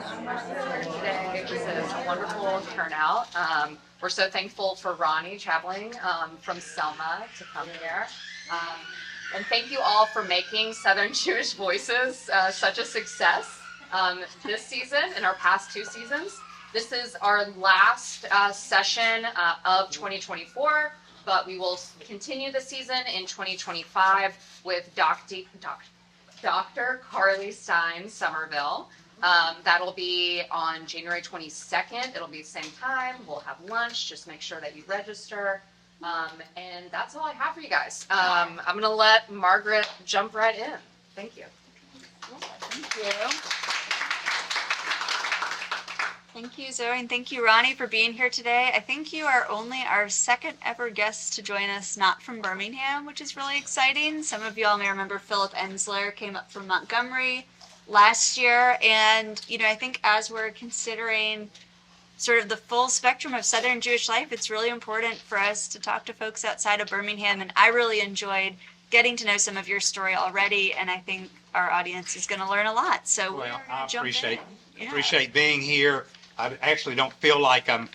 here today. This is a wonderful turnout. We're so thankful for Ronnie traveling from Selma to come here. And thank you all for making Southern Jewish Voices such a success this season and our past 2 seasons. This is our last session of 2024, but we will continue the season in 2025 with Dr. Carly Stein Somerville. That'll be on January 22nd. It'll be the same time. We'll have lunch. Just make sure that you register. And that's all I have for you guys. I'm going to let Margaret jump right in. Thank you. Thank you. Thank you, Zoe, and thank you, Ronnie, for being here today. I think you are only our second ever guest to join us not from Birmingham, which is really exciting. Some of you all may remember Philip Ensler came up from Montgomery last year. And, I think as we're considering sort of the full spectrum of Southern Jewish life, it's really important for us to talk to folks outside of Birmingham. And I really enjoyed getting to know some of your story already, and I think our audience is going to learn a lot. So I appreciate being here. I actually don't feel like I'm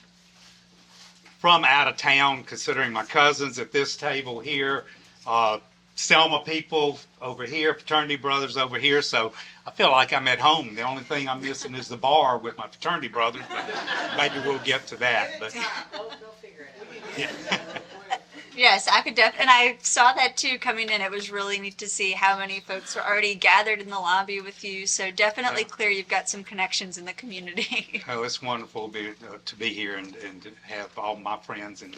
from out of town, considering my cousins at this table here, Selma people over here, fraternity brothers over here. So I feel like I'm at home. The only thing I'm missing is the bar with my fraternity brothers. But maybe we'll get to that. But They'll figure it out. yeah. Yes, I could and I saw that too coming in. It was really neat to see how many folks were already gathered in the lobby with you. So definitely clear you've got some connections in the community. Oh, it's wonderful to be here and to have all my friends and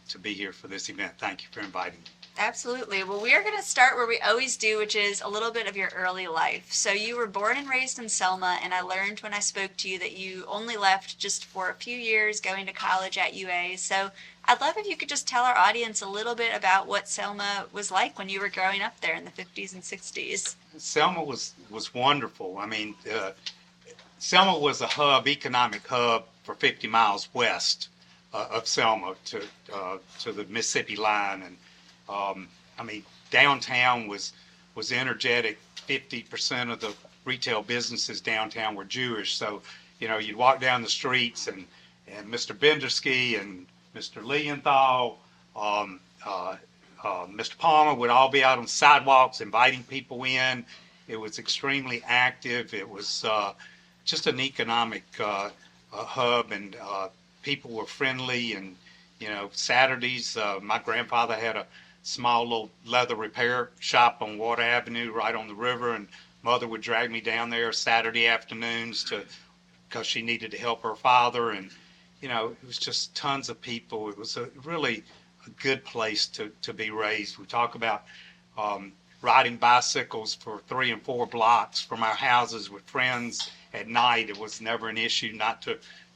to be here for this event. Thank you for inviting me. Absolutely. Well, we are going to start where we always do, which is a little bit of your early life. So you were born and raised in Selma, and I learned when I spoke to you that you only left just for a few years going to college at UA. So I'd love if you could just tell our audience a little bit about what Selma was like when you were growing up there in the 50s and 60s. Selma was wonderful. I mean, Selma was a economic hub for 50 miles west of Selma to the Mississippi line. And I mean, downtown was energetic. 50% of the retail businesses downtown were Jewish. So, you'd walk down the streets and Mr. Bendersky and Mr. Leonthal, Mr. Palmer would all be out on sidewalks inviting people in. It was extremely active. It was just an economic hub, and people were friendly. And, Saturdays, my grandfather had a small little leather repair shop on Water Avenue right on the river, and Mother would drag me down there Saturday afternoons because she needed to help her father. And it was just tons of people. It was really a good place to be raised. We talk about riding bicycles for 3 and 4 blocks from our houses with friends at night. It was never an issue not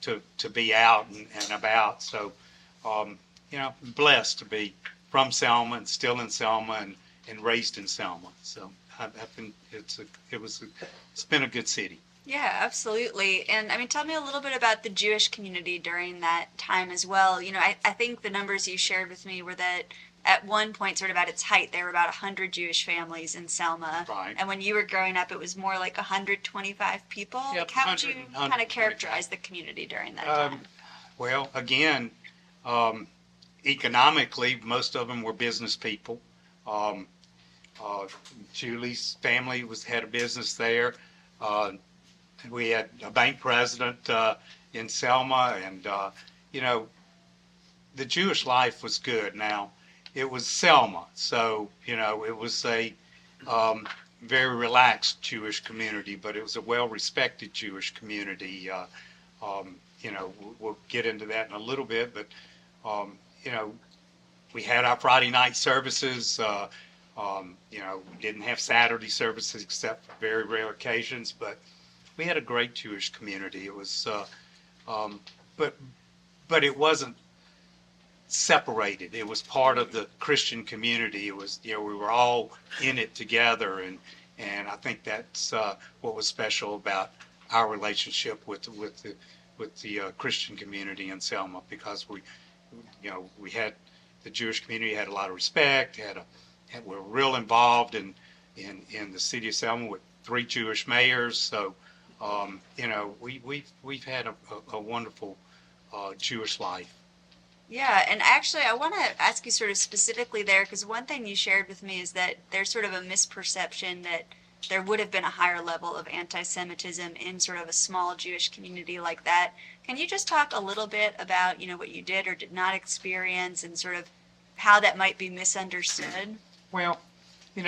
to be out and about. So, blessed to be from Selma and still in Selma and raised in Selma. So I think it's been a good city. Yeah, absolutely. And I mean, tell me a little bit about the Jewish community during that time as well. I think the numbers you shared with me were that at one point, sort of at its height, there were about 100 Jewish families in Selma. Right. And when you were growing up, it was more like 125 people. Yep, Like, how would you kind of characterize the community during that time? Well, again, economically, most of them were business people. Julie's family had a business there. We had a bank president in Selma, and the Jewish life was good. Now, it was Selma, so it was a very relaxed Jewish community, but it was a well-respected Jewish community. We'll get into that in a little bit, but we had our Friday night services. We didn't have Saturday services except for very rare occasions, but we had a great Jewish community. It was, but it wasn't separated. It was part of the Christian community. It was, we were all in it together, and I think that's what was special about our relationship with the Christian community in Selma, because we had the Jewish community had a lot of respect. We were real involved in the city of Selma with 3 Jewish mayors. So We've had a wonderful Jewish life. Yeah, and actually, I want to ask you sort of specifically there, because one thing you shared with me is that there's sort of a misperception that there would have been a higher level of anti-Semitism in sort of a small Jewish community like that. Can you just talk a little bit about, what you did or did not experience and sort of how that might be misunderstood? Well, we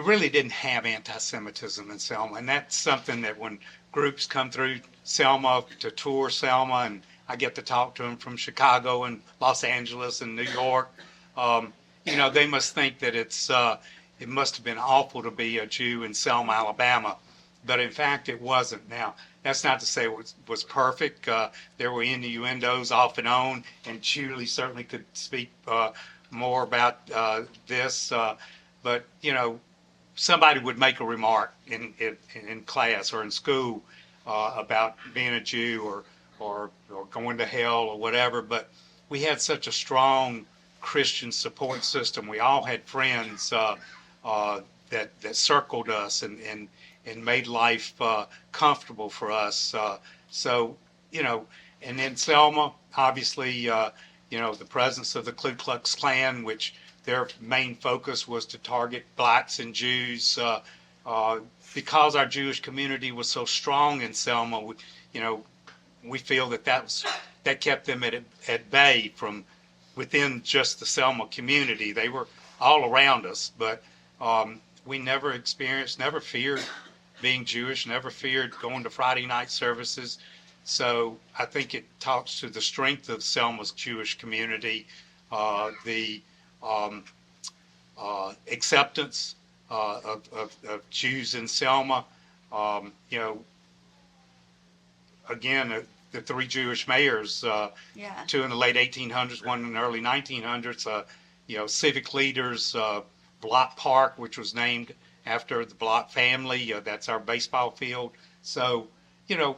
really didn't have anti-Semitism in Selma, and that's something that when groups come through Selma to tour Selma, and I get to talk to them from Chicago and Los Angeles and New York, they must think that it must have been awful to be a Jew in Selma, Alabama, but in fact it wasn't. Now, that's not to say it was perfect. There were innuendos off and on, and Julie certainly could speak more about this, but somebody would make a remark in class or in school about being a Jew or going to hell or whatever. But we had such a strong Christian support system. We all had friends that circled us and made life comfortable for us. And in Selma, obviously, the presence of the Ku Klux Klan, which their main focus was to target blacks and Jews. Because our Jewish community was so strong in Selma, we feel that kept them at bay from within just the Selma community. They were all around us, but we never feared being Jewish, never feared going to Friday night services. So I think it talks to the strength of Selma's Jewish community, the acceptance of Jews in Selma. Again, the three Jewish mayors, two in the late 1800s, one in the early 1900s, civic leaders, Block Park, which was named after the Block family. That's our baseball field. So,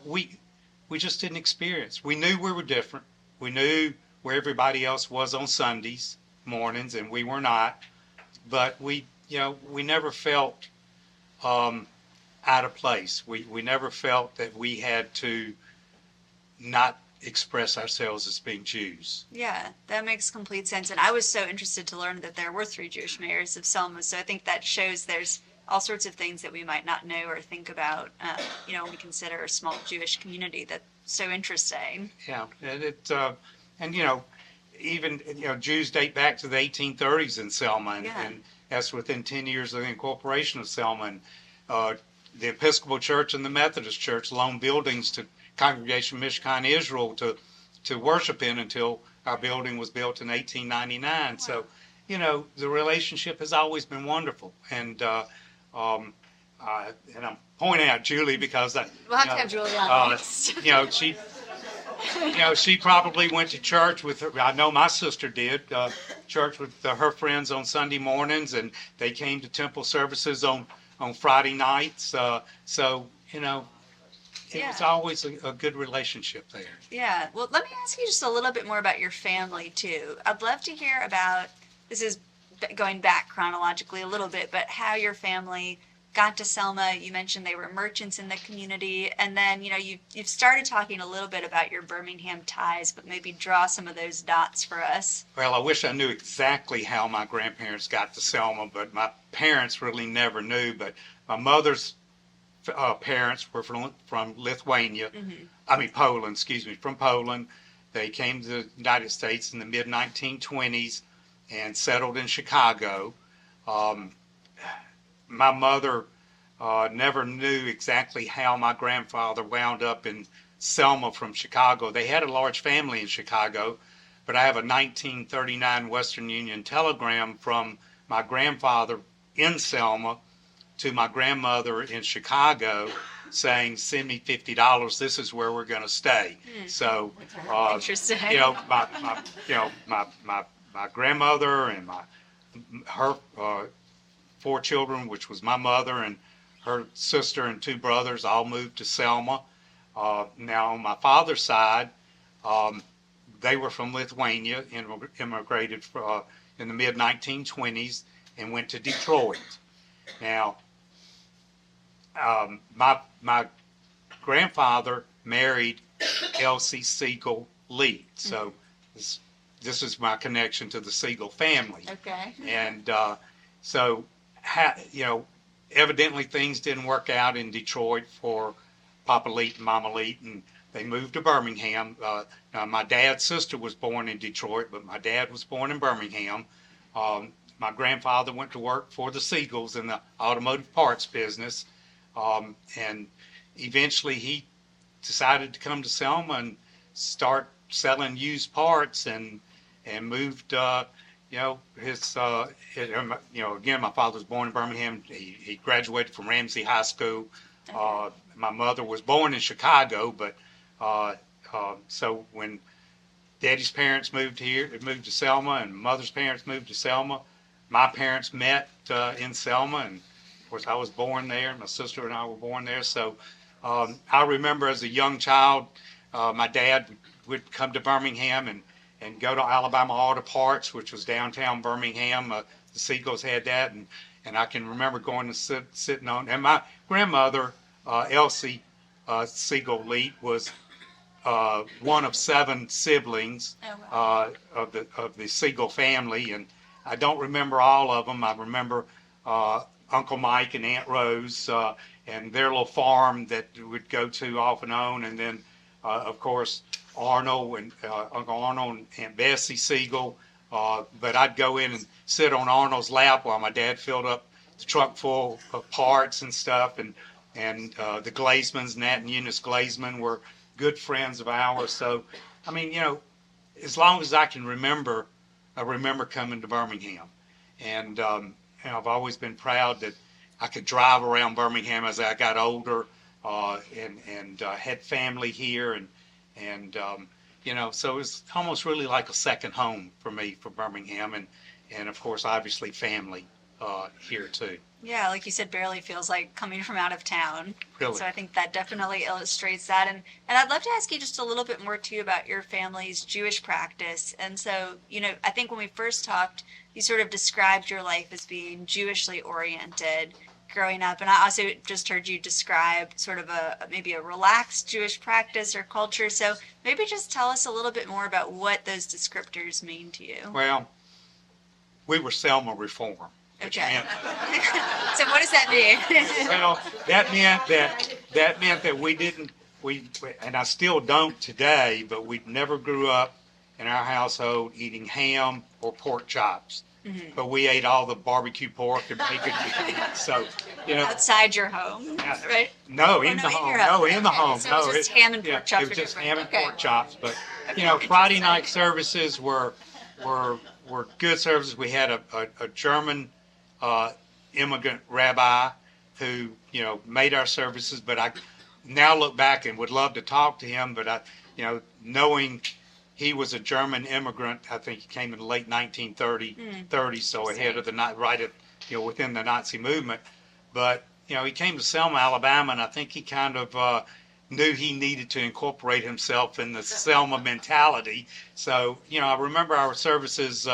we just didn't experience. We knew we were different. We knew where everybody else was on Sundays mornings, and we were not. But we never felt out of place. We never felt that we had to not express ourselves as being Jews. Yeah, that makes complete sense. And I was so interested to learn that there were three Jewish mayors of Selma. So I think that shows there's all sorts of things that we might not know or think about, when we consider a small Jewish community. That's so interesting. Yeah, and even Jews date back to the 1830s in Selma, and that's within 10 years of the incorporation of Selma. And the Episcopal Church and the Methodist Church loaned buildings to Congregation Mishkan Israel to worship in until our building was built in 1899. Wow. So, the relationship has always been wonderful. And I'm pointing out Julie because we'll have to have Julie on next. She probably went to church with her. I know my sister did church with her friends on Sunday mornings, and they came to temple services on Friday nights. It was always a good relationship there. Yeah. Well, let me ask you just a little bit more about your family too. I'd love to hear about, this is going back chronologically a little bit, but how your family got to Selma. You mentioned they were merchants in the community, and then you've started talking a little bit about your Birmingham ties, but maybe draw some of those dots for us. Well, I wish I knew exactly how my grandparents got to Selma, but my parents really never knew. But my mother's parents were from Lithuania. Poland, from Poland. They came to the United States in the mid-1920s and settled in Chicago. My mother never knew exactly how my grandfather wound up in Selma from Chicago. They had a large family in Chicago, but I have a 1939 Western Union telegram from my grandfather in Selma to my grandmother in Chicago saying, "Send me $50. This is where we're going to stay." So, interesting. My grandmother and her 4 children, which was my mother and her sister and 2 brothers, all moved to Selma. Now on my father's side, they were from Lithuania, immigrated in the mid-1920s and went to Detroit. Now, my grandfather married Elsie Siegel Leet, so this is my connection to the Siegel family. Okay. And so, evidently things didn't work out in Detroit for Papa Leet and Mama Leet, and they moved to Birmingham. Now, my dad's sister was born in Detroit, but my dad was born in Birmingham. My grandfather went to work for the Siegels in the automotive parts business, and eventually he decided to come to Selma and start selling used parts, and moved. Again, my father was born in Birmingham. He graduated from Ramsey High School. Okay. My mother was born in Chicago, but so when Daddy's parents moved to Selma, and mother's parents moved to Selma, my parents met in Selma, and of course I was born there. My sister and I were born there. So I remember as a young child, my dad would come to Birmingham and go to Alabama Auto Parts, which was downtown Birmingham. The Siegels had that, and I can remember going to sitting on. And my grandmother, Elsie Siegel Leet, was one of 7 siblings of the Siegel family, and I don't remember all of them. I remember Uncle Mike and Aunt Rose and their little farm that would go to off and on, and then of course Arnold and Uncle Arnold and Aunt Bessie Siegel. But I'd go in and sit on Arnold's lap while my dad filled up the truck full of parts and stuff, and the Glazemans, Nat and Eunice Glazeman, were good friends of ours. So, I mean, as long as I can remember, I remember coming to Birmingham. And I've always been proud that I could drive around Birmingham as I got older, and had family here. And so it's almost really like a second home for me, for Birmingham. And of course, obviously, family here too. Yeah, like you said, barely feels like coming from out of town. Really. So I think that definitely illustrates that. And I'd love to ask you just a little bit more too about your family's Jewish practice. And so, I think when we first talked, you sort of described your life as being Jewishly oriented growing up. And I also just heard you describe sort of maybe a relaxed Jewish practice or culture. So maybe just tell us a little bit more about what those descriptors mean to you. Well, we were Selma Reform. Okay. So what does that mean? Well, that meant that we and I still don't today, but we never grew up in our household eating ham or pork chops. Mm-hmm. But we ate all the barbecue pork and bacon. So, outside your home, right? No, in the home. No, in the home. So it was just ham and pork chops. It was just ham and pork chops. But Friday night services were good services. We had a German immigrant rabbi who made our services, but I now look back and would love to talk to him, but knowing he was a German immigrant, I think he came in the late 1930s, so ahead of within the Nazi movement. But he came to Selma, Alabama, and I think he kind of knew he needed to incorporate himself in the Selma mentality. So I remember our services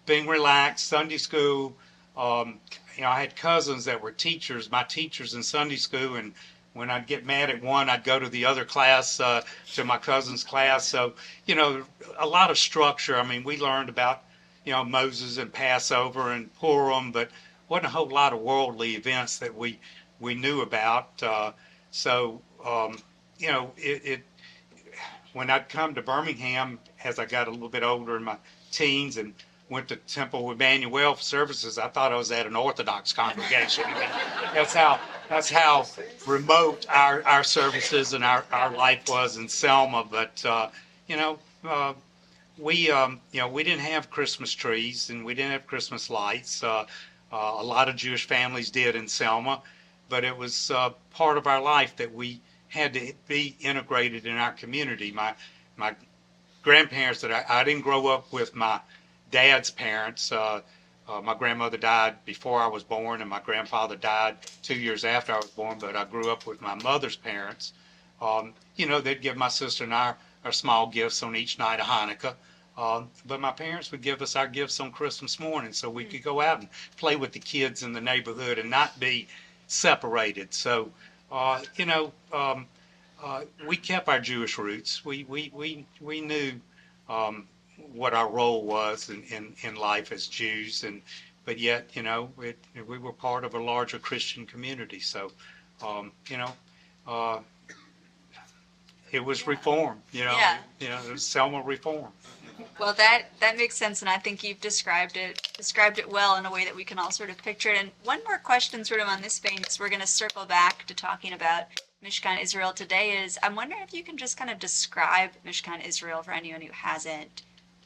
being relaxed, Sunday school. I had cousins that were teachers, my teachers in Sunday school, and when I'd get mad at one, I'd go to the other class, to my cousin's class. So, a lot of structure. I mean, we learned about, Moses and Passover and Purim, but wasn't a whole lot of worldly events that we knew about. When I'd come to Birmingham, as I got a little bit older in my teens and went to Temple Emmanuel for services, I thought I was at an Orthodox congregation. That's how remote our services and our life was in Selma. But we didn't have Christmas trees and we didn't have Christmas lights. A lot of Jewish families did in Selma, but it was part of our life that we had to be integrated in our community. My grandparents, that I didn't grow up with my dad's parents. My grandmother died before I was born, and my grandfather died 2 years after I was born, but I grew up with my mother's parents. They'd give my sister and I our small gifts on each night of Hanukkah. But my parents would give us our gifts on Christmas morning so we could go out and play with the kids in the neighborhood and not be separated. So, you know, we kept our Jewish roots. We knew what our role was in life as Jews, and but yet, you know, we were part of a larger Christian community. So, you know, uh, it was reform. Yeah. It was Selma reform. Well, that makes sense, and I think you've described it well in a way that we can all sort of picture it. And one more question, sort of on this vein, because we're going to circle back to talking about Mishkan Israel today. Is I'm wondering if you can just kind of describe Mishkan Israel for anyone who hasn't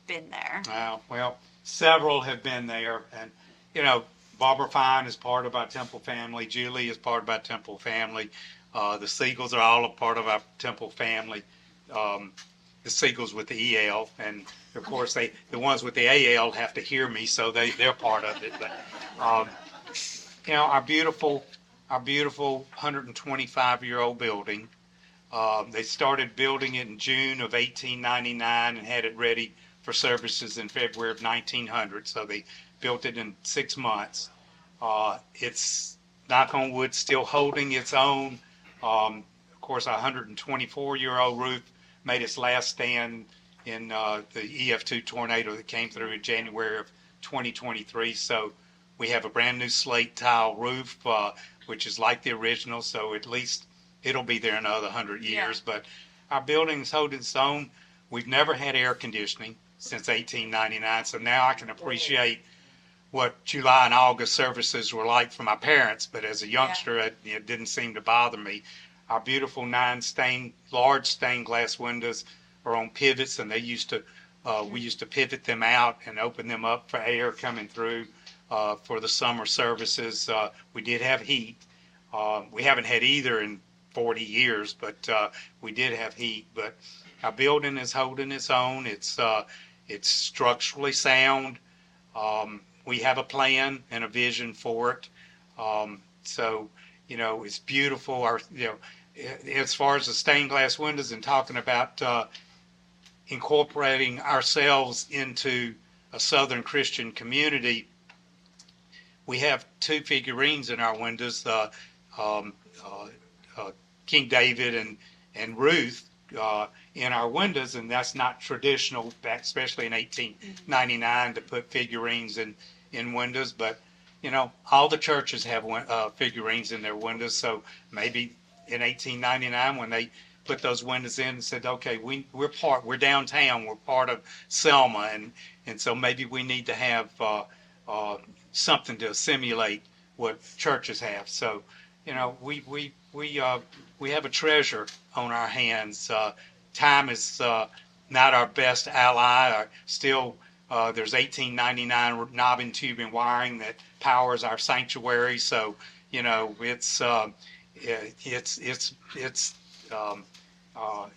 been there. Well, several have been there, and you know, Barbara Fine is part of our Temple family. Julie is part of our Temple family. The Siegels are all a part of our Temple family. The Siegels with the EL, and of course the ones with the AL have to hear me, so they're part of it. But you know, our beautiful 125-year-old building. They started building it in June of 1899 and had it ready for services in February of 1900. So they built it in 6 months. It's, knock on wood, still holding its own. Of course, our 124-year-old roof made its last stand in the EF2 tornado that came through in January of 2023. So we have a brand new slate tile roof, which is like the original. So at least it'll be there another 100 years. Yeah. But our building's holding its own. We've never had air conditioning since 1899. So now I can appreciate what July and August services were like for my parents. But as a youngster, it didn't seem to bother me. Our beautiful large stained glass windows are on pivots, and we used to pivot them out and open them up for air coming through for the summer services. We did have heat. We haven't had either in 40 years, but we did have heat. But our building is holding its own. It's structurally sound. We have a plan and a vision for it. So, you know, it's beautiful. As far as the stained glass windows and talking about incorporating ourselves into a Southern Christian community, we have 2 figurines in our windows, King David and Ruth in our windows, and that's not traditional, especially in 1899, to put figurines in windows. But you know, all the churches have figurines in their windows, so maybe in 1899 when they put those windows in and said, okay, we're downtown, we're part of Selma, and so maybe we need to have something to simulate what churches have. So, you know, we have a treasure on our hands. Time is not our best ally. Still, there's 1899 knob and tube and wiring that powers our sanctuary. So, you know, it's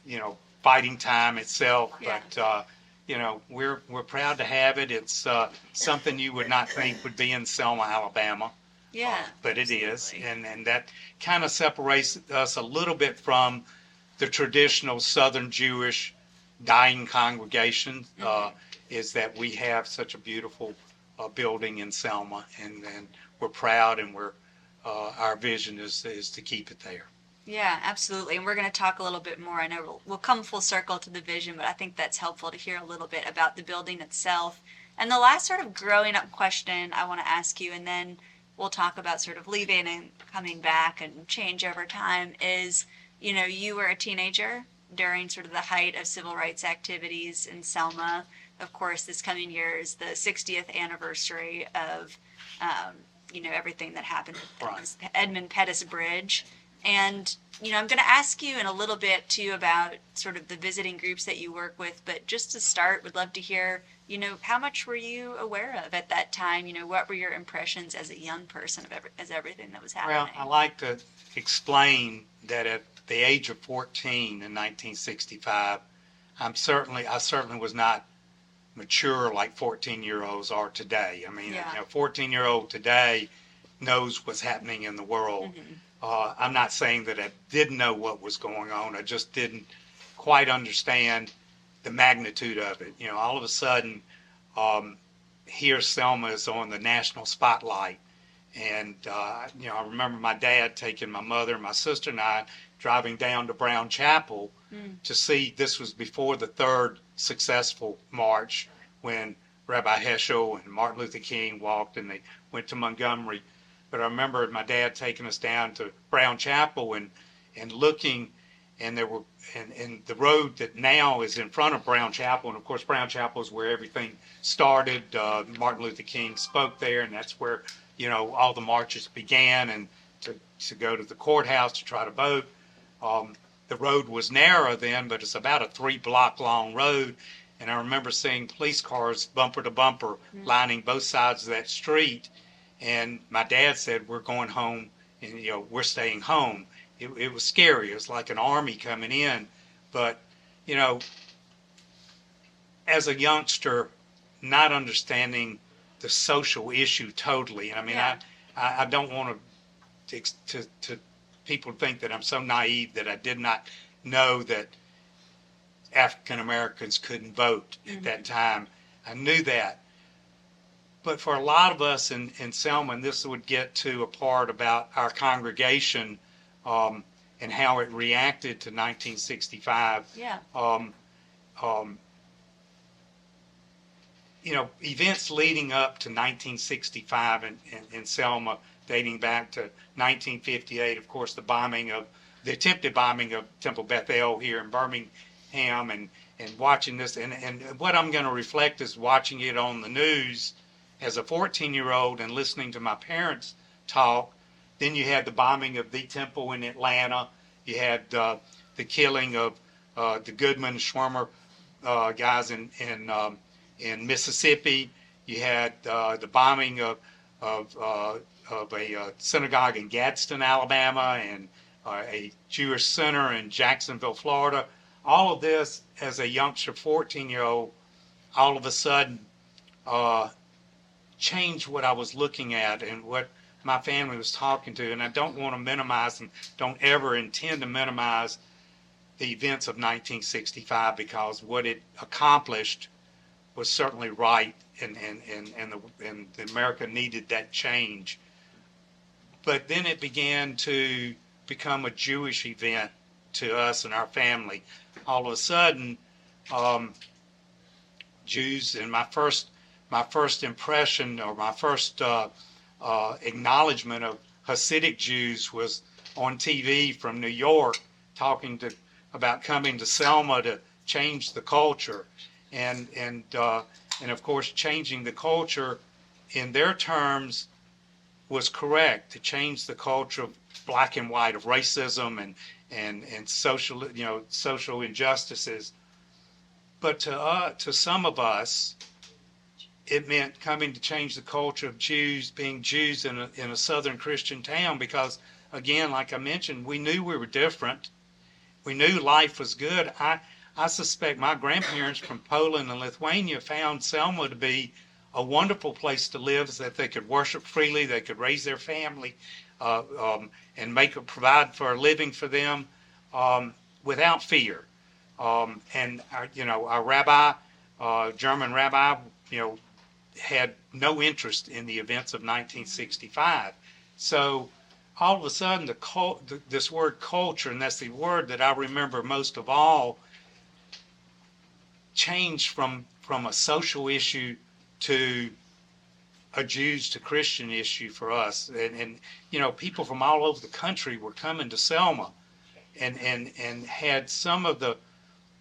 you know, fighting time itself. Yeah. But you know, we're proud to have it. It's something you would not think would be in Selma, Alabama. Yeah. But it is, and that kind of separates us a little bit from the traditional Southern Jewish dying congregation. Is that we have such a beautiful building in Selma, and we're proud, and our vision is to keep it there. Yeah, absolutely. And we're going to talk a little bit more. I know we'll come full circle to the vision, but I think that's helpful to hear a little bit about the building itself. And the last sort of growing up question I want to ask you, and then we'll talk about sort of leaving and coming back and change over time, is, you know, you were a teenager during sort of the height of civil rights activities in Selma. Of course, this coming year is the 60th anniversary of, you know, everything that happened with the Edmund Pettus Bridge. And, you know, I'm going to ask you in a little bit, too, about sort of the visiting groups that you work with. But just to start, would love to hear, you know, how much were you aware of at that time? You know, what were your impressions as a young person of everything that was happening? Well, I like to explain that at the age of 14 in 1965, I certainly was not mature like 14-year-olds are today. I mean, yeah. You know, 14-year-old today knows what's happening in the world. Mm-hmm. I'm not saying that I didn't know what was going on. I just didn't quite understand the magnitude of it. You know, all of a sudden, here Selma is on the national spotlight, And, I remember my dad taking my mother and my sister and I driving down to Brown Chapel to see. This was before the third successful march when Rabbi Heschel and Martin Luther King walked and they went to Montgomery. But I remember my dad taking us down to Brown Chapel and looking, and there were and the road that now is in front of Brown Chapel, and of course Brown Chapel is where everything started. Martin Luther King spoke there, and that's where all the marches began, and to go to the courthouse to try to vote. The road was narrow then, but it's about a 3-block long road, and I remember seeing police cars bumper to bumper lining both sides of that street. And my dad said, "We're going home, and we're staying home." It was scary. It was like an army coming in. But as a youngster, not understanding the social issue totally. I mean, Yeah. I don't want to people think that I'm so naive that I did not know that African Americans couldn't vote at that time. I knew that. But for a lot of us in Selma, and this would get to a part about our congregation and how it reacted to 1965. Yeah. Events leading up to 1965 in Selma, dating back to 1958, of course, the attempted bombing of Temple Bethel here in Birmingham, and watching this, and what I'm going to reflect is watching it on the news as a 14-year-old and listening to my parents talk. Then you had the bombing of the temple in Atlanta. You had the killing of the Goodman Schwimmer guys in Mississippi. You had the bombing of a synagogue in Gadsden, Alabama, and a Jewish center in Jacksonville, Florida. All of this, as a youngster, 14-year-old, all of a sudden changed what I was looking at and what my family was talking to. And I don't want to minimize and don't ever intend to minimize the events of 1965, because what it accomplished was certainly right, and America needed that change. But then it began to become a Jewish event to us and our family. All of a sudden, Jews, and my first impression, or my first acknowledgement of Hasidic Jews was on TV from New York, talking about coming to Selma to change the culture, and of course changing the culture in their terms was correct, to change the culture of black and white, of racism and social injustices. But to some of us, it meant coming to change the culture of Jews, being Jews in a Southern Christian town, because, again, like I mentioned, we knew we were different. We knew life was good. I suspect my grandparents from Poland and Lithuania found Selma to be a wonderful place to live, so that they could worship freely, they could raise their family, and provide for a living for them without fear. And our rabbi, German rabbi, had no interest in the events of 1965. So all of a sudden, this word culture, and that's the word that I remember most of all, changed from a social issue to a Jews to Christian issue for us. And people from all over the country were coming to Selma, and had some of the,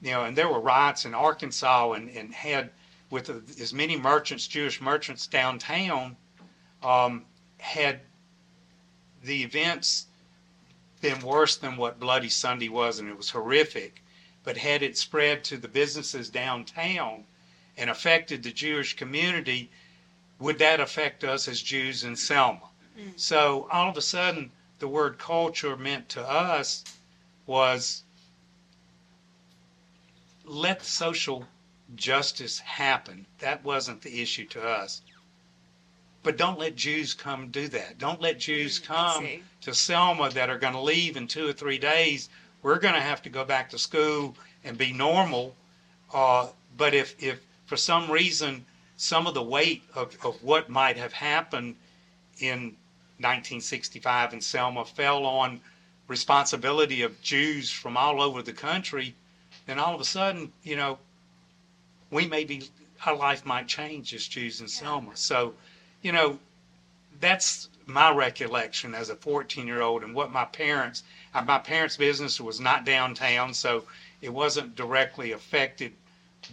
and there were riots in Arkansas, and had, with as many merchants, Jewish merchants downtown, had the events been worse than what Bloody Sunday was, and it was horrific, but had it spread to the businesses downtown and affected the Jewish community, would that affect us as Jews in Selma? So all of a sudden, the word culture meant to us was, let social justice happen. That wasn't the issue to us. But don't let Jews come do that. Don't let Jews come to Selma that are going to leave in 2 or 3 days. We're going to have to go back to school and be normal. But if for some reason some of the weight of what might have happened in 1965 in Selma fell on responsibility of Jews from all over the country, then all of a sudden, we maybe our life might change as Jews in Selma. So, you know, that's my recollection as a 14-year-old and what my parents' business was not downtown, so it wasn't directly affected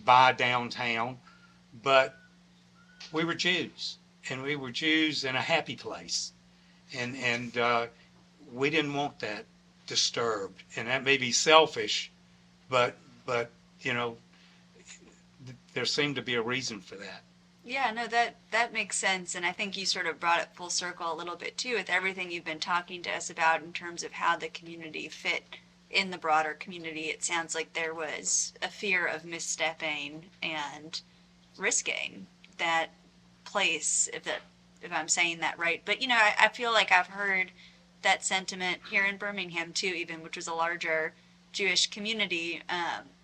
by downtown, but we were Jews, and we were Jews in a happy place, and we didn't want that disturbed, and that may be selfish, but you know, there seemed to be a reason for that. Yeah, no, that makes sense, and I think you sort of brought it full circle a little bit too with everything you've been talking to us about in terms of how the community fit in the broader community. It sounds like there was a fear of misstepping and risking that place, if I'm saying that right. But I feel like I've heard that sentiment here in Birmingham too, even, which was a larger Jewish community.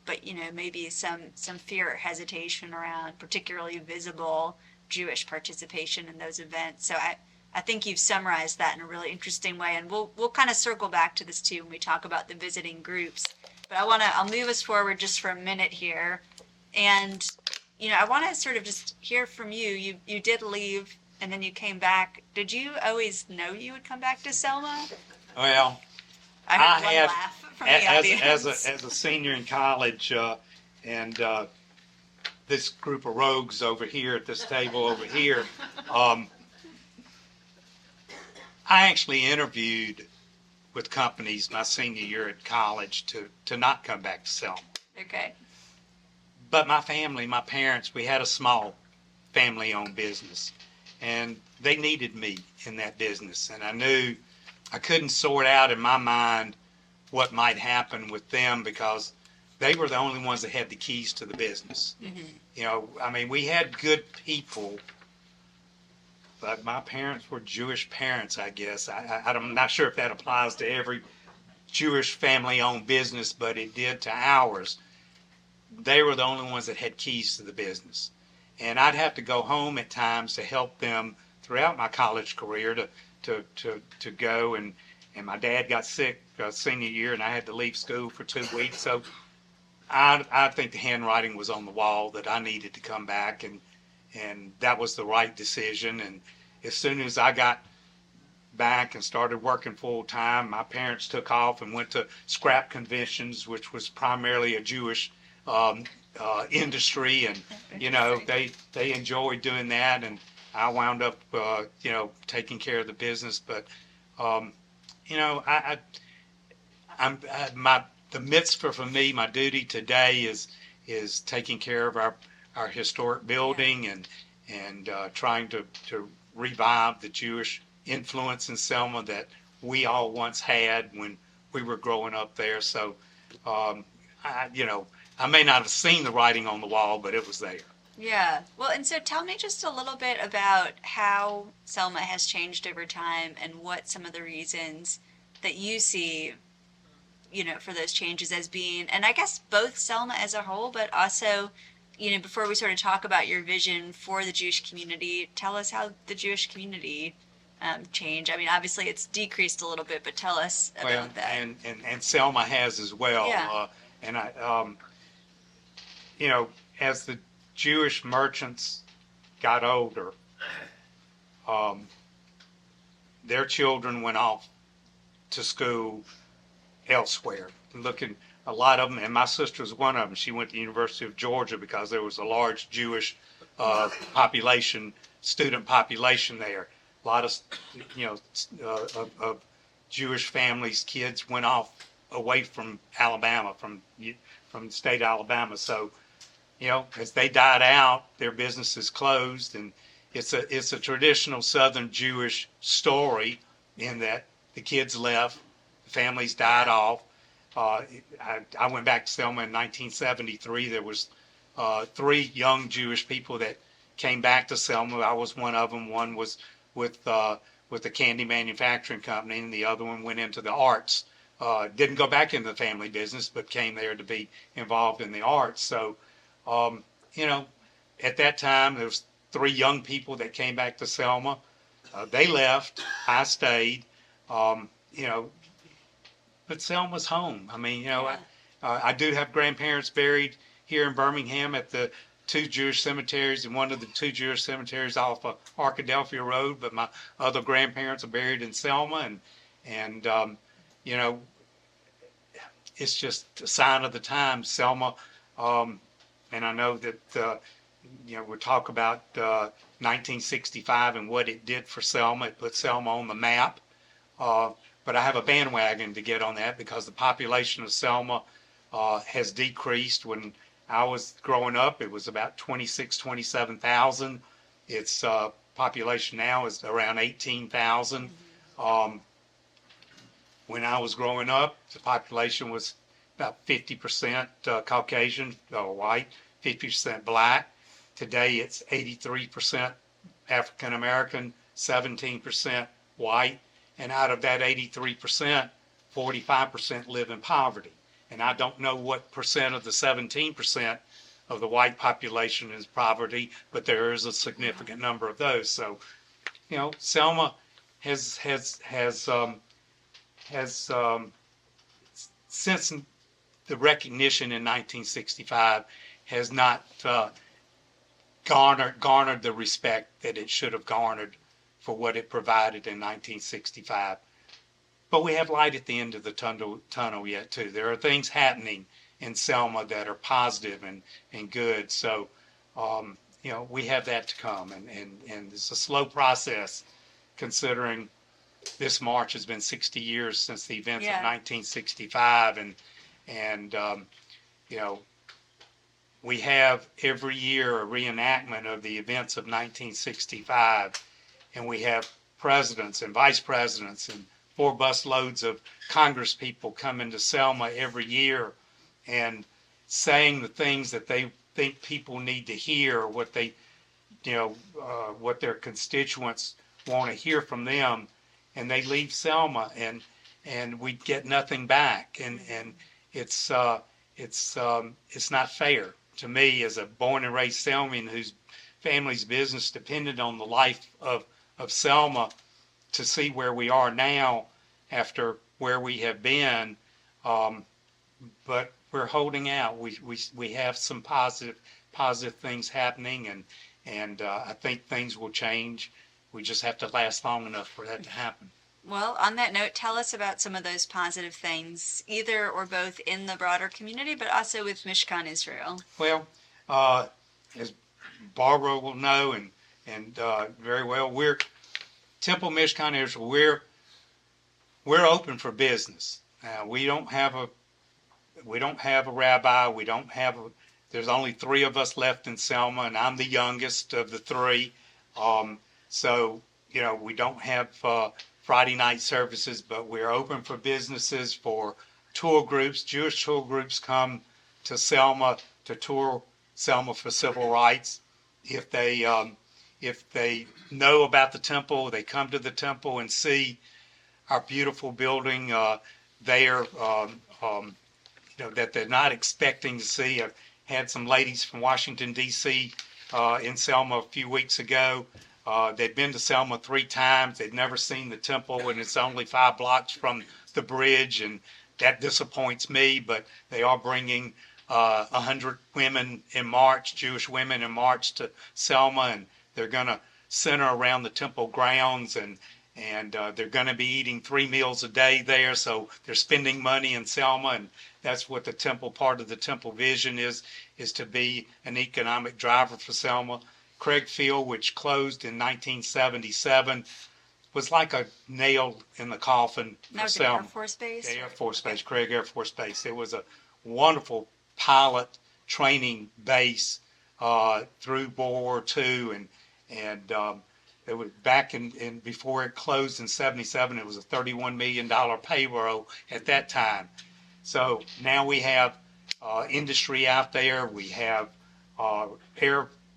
But maybe some fear or hesitation around particularly visible Jewish participation in those events. So I think you've summarized that in a really interesting way, and we'll kind of circle back to this too when we talk about the visiting groups. But I'll move us forward just for a minute here, and I want to sort of just hear from you. You did leave, and then you came back. Did you always know you would come back to Selma? Well, I heard one laugh from the audience. As a senior in college, and this group of rogues over here at this table over here, I actually interviewed with companies my senior year at college to not come back to Selma. Okay. But my family, my parents, we had a small family-owned business, and they needed me in that business, and I knew I couldn't sort out in my mind what might happen with them because they were the only ones that had the keys to the business. Mm-hmm. We had good people, but my parents were Jewish parents, I guess. I'm not sure if that applies to every Jewish family-owned business, but it did to ours. They were the only ones that had keys to the business. And I'd have to go home at times to help them throughout my college career to go, and my dad got sick senior year, and I had to leave school for 2 weeks. So I think the handwriting was on the wall that I needed to come back, and that was the right decision. And as soon as I got back and started working full time, my parents took off and went to scrap conventions, which was primarily a Jewish industry, and they enjoyed doing that, and I wound up taking care of the business. But the mitzvah for me, my duty today is taking care of our historic building and trying to revive the Jewish influence in Selma that we all once had when we were growing up there. So I may not have seen the writing on the wall, but it was there. Yeah. Well, and so tell me just a little bit about how Selma has changed over time and what some of the reasons that you see, for those changes as being, and I guess both Selma as a whole, but also, before we sort of talk about your vision for the Jewish community, tell us how the Jewish community changed. Obviously it's decreased a little bit, but tell us about that. And Selma has as well. Yeah. And as the Jewish merchants got older, their children went off to school elsewhere. A lot of them, and my sister was one of them. She went to the University of Georgia because there was a large Jewish student population there. A lot of Jewish families' kids went off away from Alabama, from the state of Alabama. So, as they died out, their businesses closed, and it's a traditional Southern Jewish story in that the kids left, the families died off. I went back to Selma in 1973. There was 3 young Jewish people that came back to Selma. I was one of them. One was with the candy manufacturing company, and the other one went into the arts. Didn't go back into the family business, but came there to be involved in the arts. So, at that time, there was 3 young people that came back to Selma. They left. I stayed. You know, but Selma's home. I mean, Yeah. I do have grandparents buried here in Birmingham at the two Jewish cemeteries, and one of the two Jewish cemeteries off of Arkadelphia Road. But my other grandparents are buried in Selma, and you know, it's just a sign of the times. Selma, and I know that we'll talk about 1965 and what it did for Selma. It put Selma on the map. Uh, but I have a bandwagon to get on that because the population of Selma has decreased. When I was growing up, it was about 26, 27,000. Its population now is around 18,000. Um, when I was growing up, the population was about 50% Caucasian or white, 50% black. Today it's 83% African American, 17% white, and out of that 83%, 45% live in poverty. And I don't know what percent of the 17% of the white population is poverty, but there is a significant number of those. So, Selma has since the recognition in 1965 has not garnered the respect that it should have garnered for what it provided in 1965. But we have light at the end of the tunnel yet too. There are things happening in Selma that are positive and good. So, we have that to come, and it's a slow process considering this March has been 60 years since the events of 1965, and we have every year a reenactment of the events of 1965, and we have presidents and vice presidents and 4 bus loads of Congress people come to Selma every year and saying the things that they think people need to hear, what they, what their constituents want to hear from them, and they leave Selma and we get nothing back, and it's not fair to me as a born and raised Selmian whose family's business depended on the life of Selma to see where we are now after where we have been. But we're holding out. We have some positive things happening, and I think things will change. We just have to last long enough for that to happen. Well, on that note, tell us about some of those positive things, either or both in the broader community, but also with Mishkan Israel. Well, as Barbara will know, and very well, we're Temple Mishkan Israel. We're open for business. We don't have a rabbi. There's only 3 of us left in Selma, and I'm the youngest of the 3. So we don't have Friday night services, but we're open for businesses, for tour groups. Jewish tour groups come to Selma to tour Selma for civil rights. If they know about the temple, they come to the temple and see our beautiful building there that they're not expecting to see. I've had some ladies from Washington, D.C. In Selma a few weeks ago. They'd been to Selma 3 times. They'd never seen the temple, and it's only 5 blocks from the bridge, and that disappoints me. But they are bringing 100 women in March, Jewish women in March, to Selma, and they're going to center around the temple grounds, and they're going to be eating 3 meals a day there. So they're spending money in Selma, and that's what the temple, part of the temple vision is to be an economic driver for Selma. Craig Field, which closed in 1977, was like a nail in the coffin for Selma. Air Force Base? The Air Force Base, Craig Air Force Base. It was a wonderful pilot training base through World War II, and it was back in before it closed in 77. It was a $31 million payroll at that time. So now we have industry out there. We have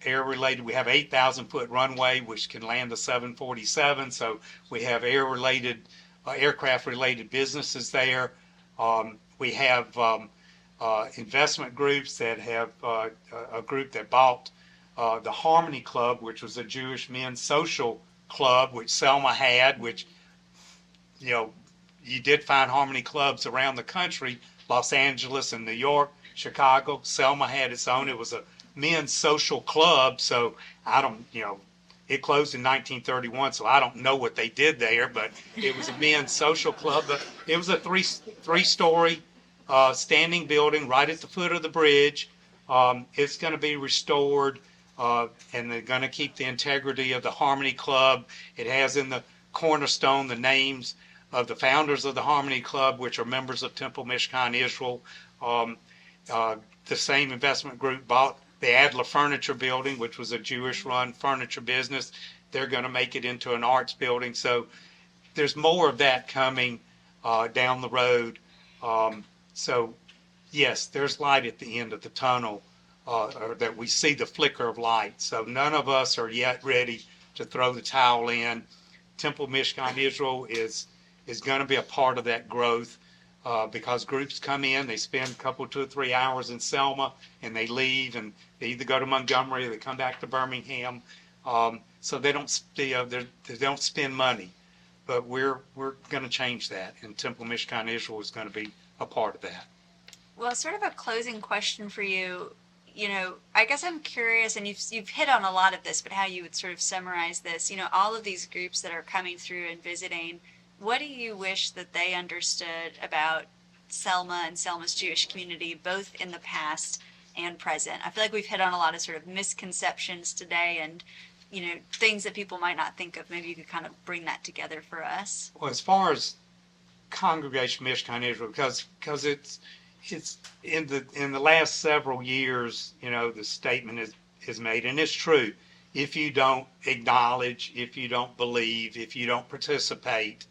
air-related. We have 8,000-foot runway, which can land a 747. So we have air-related, aircraft-related businesses there. We have investment groups that have a group that bought the Harmony Club, which was a Jewish men's social club, which Selma had, which, you know, you did find harmony clubs around the country, Los Angeles and New York, Chicago. Selma had its own. It was a men's social club, so I don't, you know, it closed in 1931, so I don't know what they did there, but it was a men's social club. But it was a three-story standing building right at the foot of the bridge. It's going to be restored, and they're going to keep the integrity of the Harmony Club. It has in the cornerstone the names of the founders of the Harmony Club, which are members of Temple Mishkan Israel. The same investment group bought the Adler Furniture Building, which was a Jewish-run furniture business. They're going to make it into an arts building. So there's more of that coming down the road. So, yes, there's light at the end of the tunnel, or that we see the flicker of light. So none of us are yet ready to throw the towel in. Temple Mishkan Israel is going to be a part of that growth. Because groups come in, they spend a couple, 2 or 3 hours in Selma, and they leave, and they either go to Montgomery or they come back to Birmingham. So they don't spend money, but we're going to change that, and Temple Mishkan Israel is going to be a part of that. Well, sort of a closing question for you. You know, I guess I'm curious, and you've hit on a lot of this, but how you would sort of summarize this. You know, all of these groups that are coming through and visiting. What do you wish that they understood about Selma and Selma's Jewish community, both in the past and present? I feel like we've hit on a lot of sort of misconceptions today and, you know, things that people might not think of. Maybe you could kind of bring that together for us. Well, as far as Congregation Mishkan Israel, because it's in the last several years, you know, the statement is made, and it's true. If you don't acknowledge, if you don't believe, if you don't participate,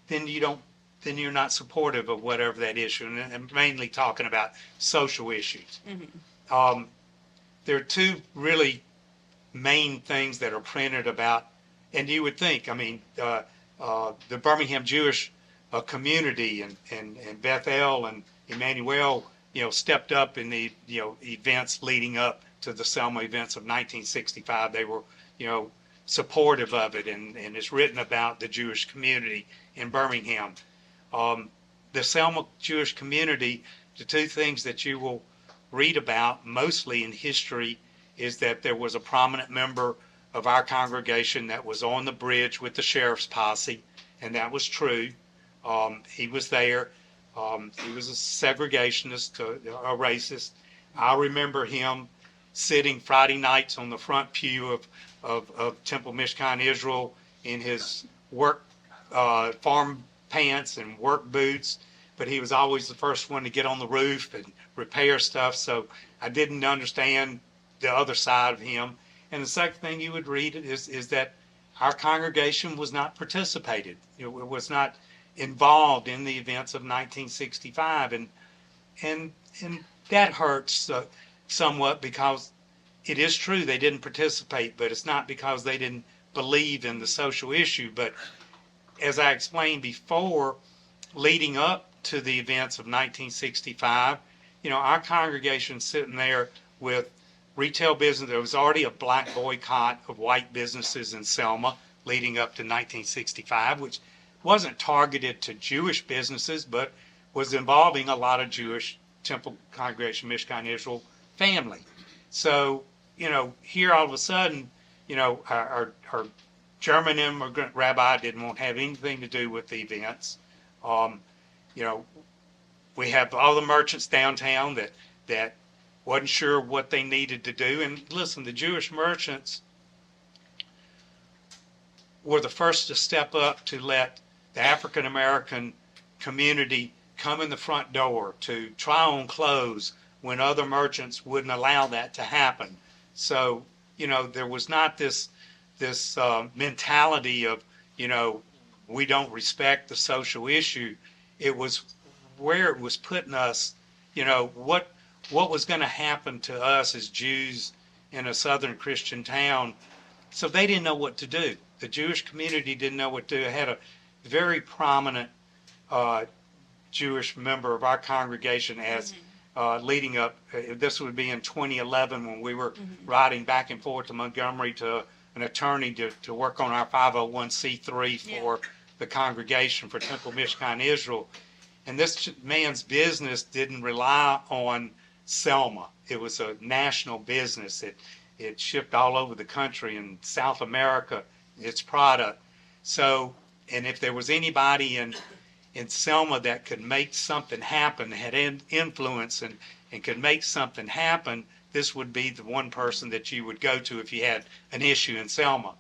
then you're not supportive of whatever that issue, and I'm mainly talking about social issues. Mm-hmm. There are two really main things that are printed about, and you would think, I mean, the Birmingham Jewish community and Bethel and Emmanuel, you know, stepped up in the, you know, events leading up to the Selma events of 1965. They were, you know, supportive of it, and it's written about the Jewish community in Birmingham. The Selma Jewish community, the two things that you will read about mostly in history is that there was a prominent member of our congregation that was on the bridge with the sheriff's posse, and that was true. He was there. He was a segregationist, a racist. I remember him sitting Friday nights on the front pew of Temple Mishkan Israel in his work farm pants and work boots, but he was always the first one to get on the roof and repair stuff, so I didn't understand the other side of him. And the second thing you would read is that our congregation was not participated. It was not involved in the events of 1965, and that hurts somewhat, because it is true they didn't participate, but it's not because they didn't believe in the social issue. But as I explained before, leading up to the events of 1965, you know, our congregation sitting there with retail business. There was already a black boycott of white businesses in Selma leading up to 1965, which wasn't targeted to Jewish businesses, but was involving a lot of Jewish Temple Congregation Mishkan Israel family. So, you know, here all of a sudden, you know, our German immigrant rabbi didn't want to have anything to do with the events. You know, we have all the merchants downtown that wasn't sure what they needed to do. And listen, the Jewish merchants were the first to step up to let the African American community come in the front door to try on clothes when other merchants wouldn't allow that to happen. So, you know, there was not this mentality of, you know, we don't respect the social issue. It was where it was putting us, you know, what was going to happen to us as Jews in a Southern Christian town. So they didn't know what to do. The Jewish community didn't know what to do. I had a very prominent Jewish member of our congregation as leading up. This would be in 2011 when we were riding back and forth to Montgomery to an attorney to work on our 501c3 for the congregation for Temple Mishkan Israel. And this man's business didn't rely on Selma. It was a national business. It shipped all over the country and South America, its product. So, and if there was anybody in Selma that could make something happen, had influence and could make something happen, this would be the one person that you would go to if you had an issue in Selma.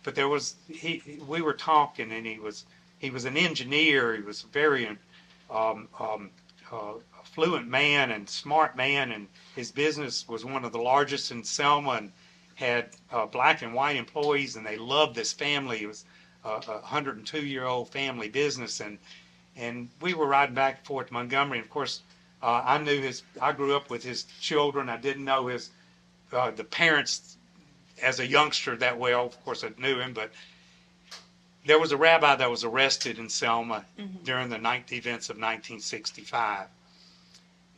But we were talking, and he was an engineer. He was a very fluent man and smart man, and his business was one of the largest in Selma and had black and white employees, and they loved this family. It was a 102-year-old family business, and we were riding back and forth to Montgomery. And of course, I grew up with his children. I didn't know the parents as a youngster that well. Of course, I knew him, but there was a rabbi that was arrested in Selma during the events of 1965.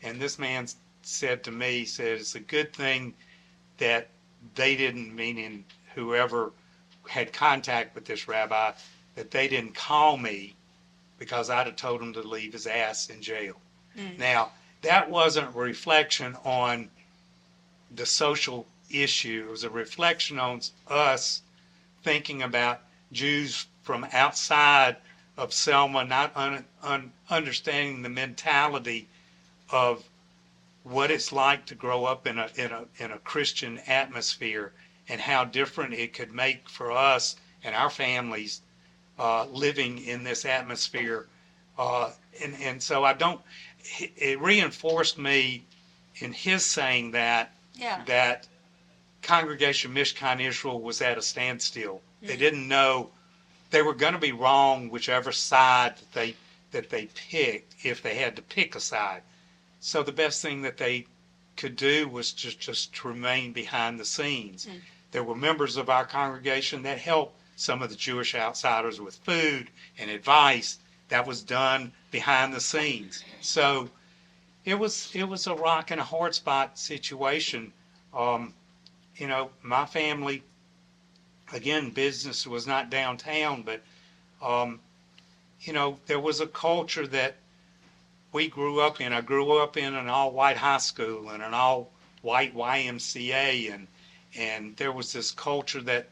And this man said to me, he said, it's a good thing that they didn't, meaning whoever had contact with this rabbi, that they didn't call me, because I'd have told him to leave his ass in jail. Now, that wasn't a reflection on the social issue. It was a reflection on us thinking about Jews from outside of Selma, not understanding the mentality of what it's like to grow up in a Christian atmosphere, and how different it could make for us and our families living in this atmosphere. And so it reinforced me in his saying that Congregation Mishkan Israel was at a standstill. They didn't know they were going to be wrong whichever side that they picked, if they had to pick a side. So the best thing that they could do was just to remain behind the scenes. There were members of our congregation that helped some of the Jewish outsiders with food and advice. That was done behind the scenes. So it was a rock and a hard spot situation. My family, again, business was not downtown, but there was a culture that we grew up in. I grew up in an all-white high school and an all-white YMCA, and there was this culture that,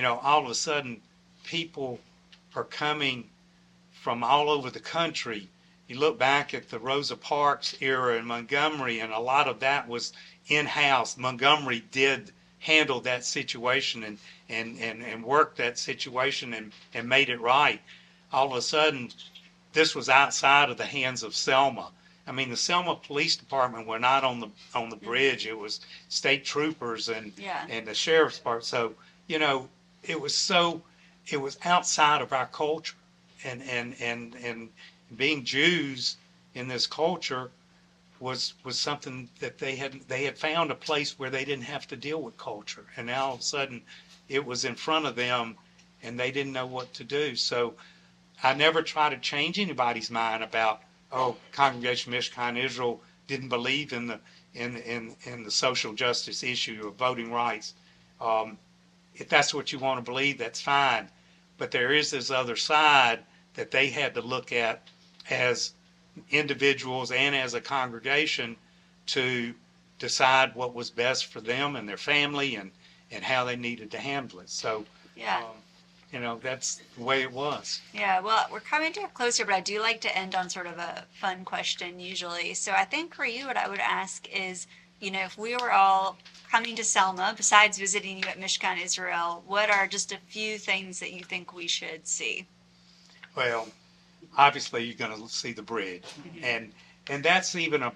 all of a sudden people are coming from all over the country. You look back at the Rosa Parks era in Montgomery, and a lot of that was in-house. Montgomery did handle that situation and worked that situation and made it right. All of a sudden, this was outside of the hands of Selma. I mean, the Selma Police Department were not on the bridge. It was state troopers and the sheriff's department. So, it was outside of our culture, and being Jews in this culture was something that they had found a place where they didn't have to deal with culture, and now all of a sudden it was in front of them and they didn't know what to do. So I never try to change anybody's mind about, Congregation Mishkan Israel didn't believe in the social justice issue of voting rights. If that's what you want to believe, that's fine. But there is this other side that they had to look at as individuals and as a congregation to decide what was best for them and their family and how they needed to handle it. So, that's the way it was. Yeah, well, we're coming to a closer, but I do like to end on sort of a fun question usually. So I think for you, what I would ask is, if we were all coming to Selma, besides visiting you at Mishkan Israel, what are just a few things that you think we should see? Well, obviously you're going to see the bridge, and that's even a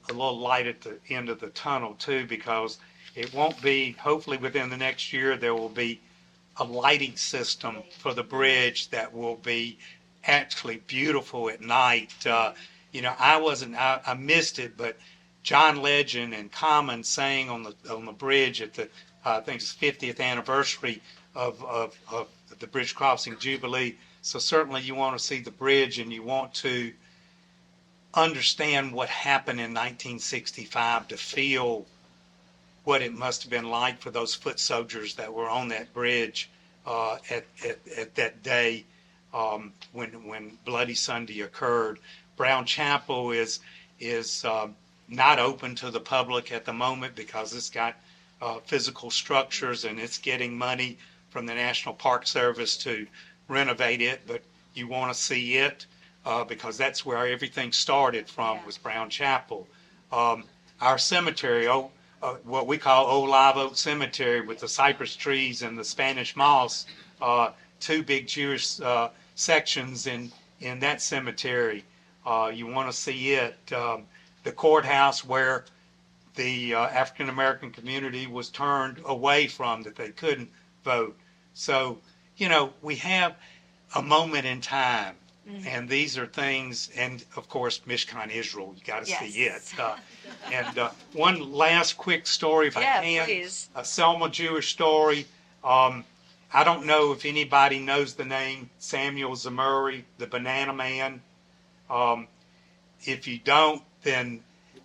little light at the end of the tunnel too, because it won't be, hopefully within the next year, there will be a lighting system for the bridge that will be actually beautiful at night. I missed it, but John Legend and Common sang on the bridge at the I think it's 50th anniversary of the Bridge Crossing Jubilee. So certainly you want to see the bridge, and you want to understand what happened in 1965 to feel what it must have been like for those foot soldiers that were on that bridge at that day when Bloody Sunday occurred. Brown Chapel is not open to the public at the moment because it's got physical structures and it's getting money from the National Park Service to renovate it, but you want to see it because that's where everything started from, was Brown Chapel. Our cemetery, what we call Old Live Oak Cemetery, with the cypress trees and the Spanish moss, two big Jewish sections in that cemetery. You want to see it. The courthouse where the African American community was turned away from, that they couldn't vote. So, we have a moment in time, and these are things, and of course, Mishkan Israel, you got to see it. And one last quick story, if I can. Please. A Selma Jewish story. I don't know if anybody knows the name Samuel Zemurray, the Banana Man. If you don't, then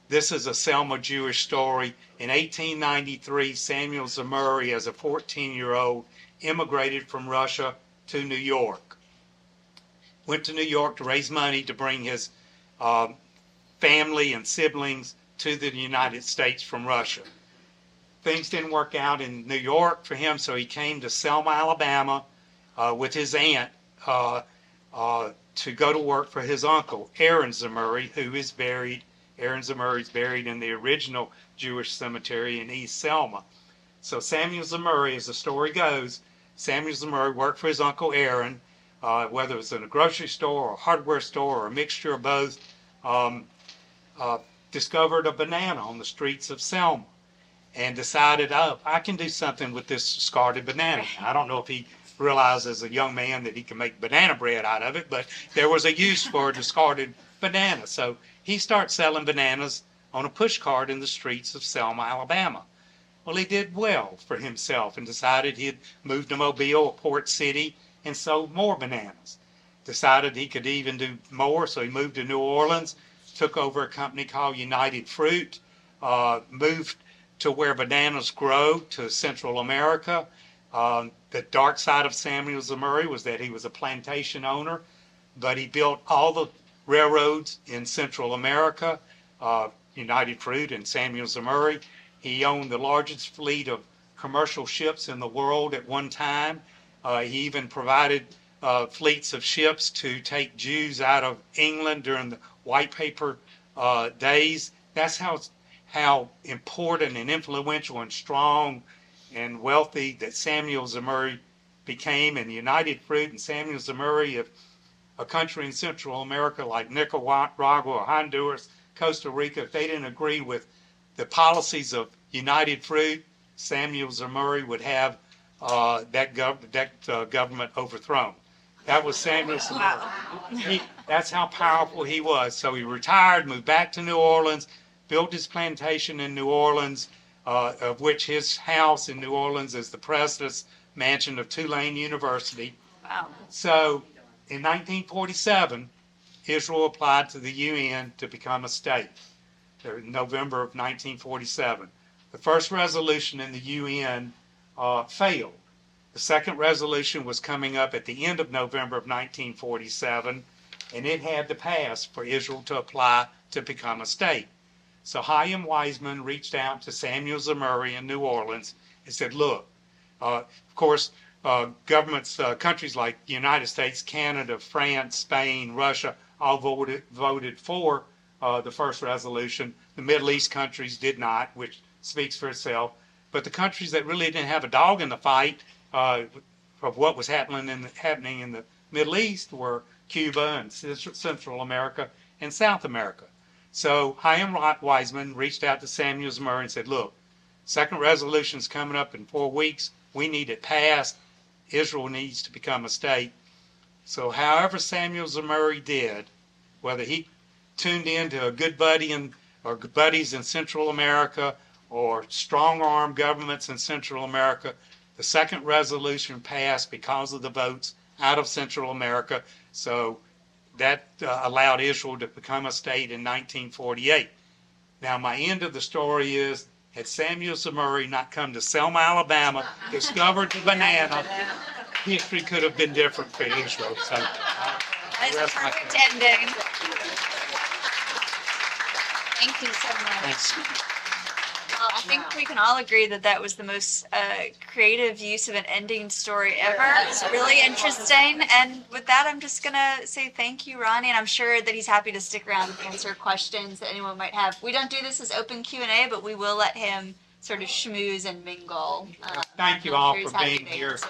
this is a Selma Jewish story. In 1893, Samuel Zemurray, as a 14-year-old, immigrated from Russia to New York. Went to New York to raise money to bring his family and siblings to the United States from Russia. Things didn't work out in New York for him, so he came to Selma, Alabama, with his aunt to go to work for his uncle, Aaron Zemurray, who is buried. Aaron Zemurray is buried in the original Jewish cemetery in East Selma. So Samuel Zemurray, as the story goes, Samuel Zemurray worked for his uncle Aaron, whether it was in a grocery store or a hardware store or a mixture of both, discovered a banana on the streets of Selma and decided, I can do something with this discarded banana. I don't know if he realized as a young man that he can make banana bread out of it, but there was a use for a discarded banana. So he started selling bananas on a push cart in the streets of Selma, Alabama. Well, he did well for himself and decided he'd move to Mobile, a port city, and sold more bananas. Decided he could even do more, so he moved to New Orleans, took over a company called United Fruit, moved to where bananas grow, to Central America. The dark side of Samuel Zemurray was that he was a plantation owner, but he built all the railroads in Central America, United Fruit and Samuel Zemurray. He owned the largest fleet of commercial ships in the world at one time. He even provided fleets of ships to take Jews out of England during the white paper days. That's how important and influential and strong and wealthy that Samuel Zemurray became. And United Fruit and Samuel Zemurray, if a country in Central America like Nicaragua or Honduras, Costa Rica, if they didn't agree with the policies of United Fruit, Samuel Zemurray would have that government overthrown. That was Samuel Zemurray. That's how powerful he was. So he retired, moved back to New Orleans, built his plantation in New Orleans, of which his house in New Orleans is the President's Mansion of Tulane University. Wow. So in 1947, Israel applied to the UN to become a state. In November of 1947. The first resolution in the UN failed. The second resolution was coming up at the end of November of 1947, and it had to pass for Israel to apply to become a state. So Chaim Weizmann reached out to Samuel Zemurray in New Orleans and said, look, of course, governments, countries like the United States, Canada, France, Spain, Russia, all voted for the first resolution. The Middle East countries did not, which speaks for itself. But the countries that really didn't have a dog in the fight of what was happening in the Middle East were Cuba and Central America and South America. So Chaim Weizmann reached out to Samuel Zemurray and said, look, second resolution's coming up in 4 weeks. We need it passed. Israel needs to become a state. So however Samuel Zemurray did, whether he tuned in to a good buddy or buddies in Central America or strong-arm governments in Central America, the second resolution passed because of the votes out of Central America. So that allowed Israel to become a state in 1948. Now, my end of the story is, had Samuel Zemurray not come to Selma, Alabama, discovered the banana, history could have been different for Israel. So, That is a perfect ending. Thank you so much. thanks. Well, I think we can all agree that that was the most creative use of an ending story ever. It's really interesting. And with that, I'm just going to say thank you, Ronnie. And I'm sure that he's happy to stick around and answer questions that anyone might have. We don't do this as open Q&A, but we will let him sort of schmooze and mingle. Thank you I'm all sure he's for happy being to here. answer.